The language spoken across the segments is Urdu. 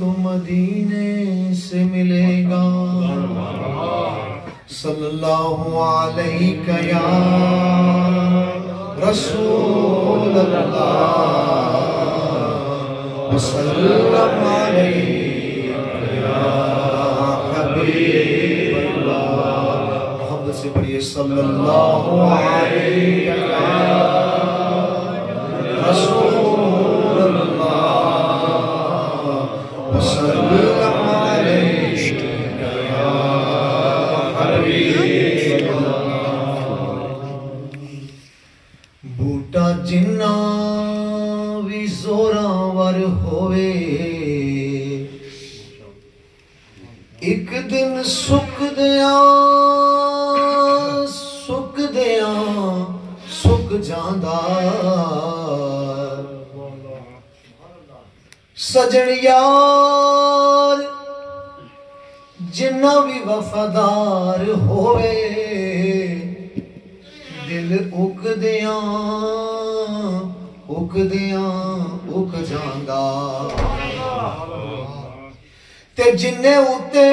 تو مدینے سے ملے گا صلی اللہ علیہ یا رسول اللہ وسلم علیہ یا حبیب اللہ محبت سے پڑھئے صلی اللہ علیہ یا رسول اللہ وسلم علیہ یا حبیب اللہ بوٹا جنہ بھی زوراور ہوئے ایک دن سکھ جاندہ سجن یار جنہ بھی وفادار ہوئے دل اک جاندہ تے جنہیں اتے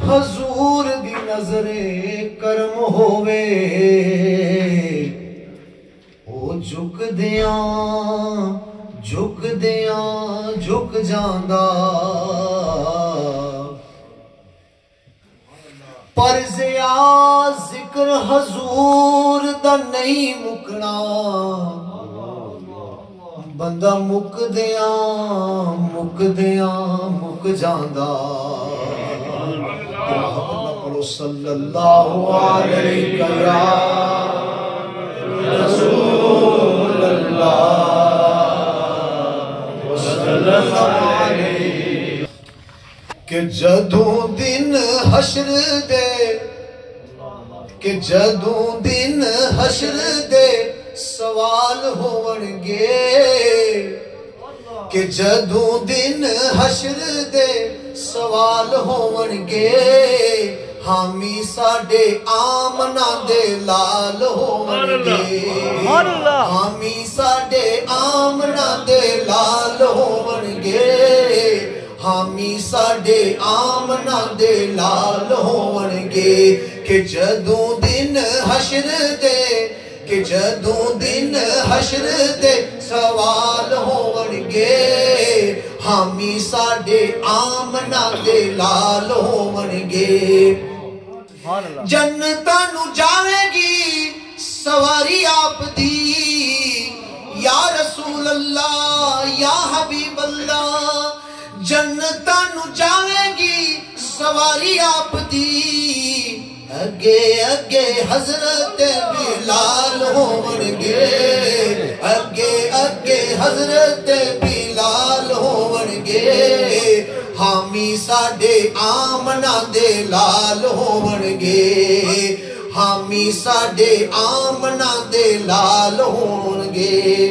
حضور دی نظر کرم ہوئے او جھک جاندہ پر زیاد ذکر حضور دا نہیں مکنا بندہ مک جاندہ پڑھو صلی اللہ علیہ یا رسول اللہ وسلم علیہ کہ جدوں دن حشر دے سوال ہونگے کہ جدوں دن حشر دے سوال ہونگے حامی ساڑے آمنہ دے لال ہونگے حامی ساڑے آمنہ دے لال ہونگے حامی ساڑے آمنہ دے لال ہونگے کہ جدوں دن حشر دے سوال ہونگے حامی ساڑے آمنہ دے لال ہونگے جنتاں نو جاوے گی سواری آپ دی یا رسول اللہ یا حبیب اللہ جنتاں نو جاوے گی سواری آپ دی اگے حضرت بلال ہونگے اگے حضرت بلال ہونگے حامی ساڑے آمنہ دے لال ہونگے حامی ساڑے آمنہ دے لال ہونگے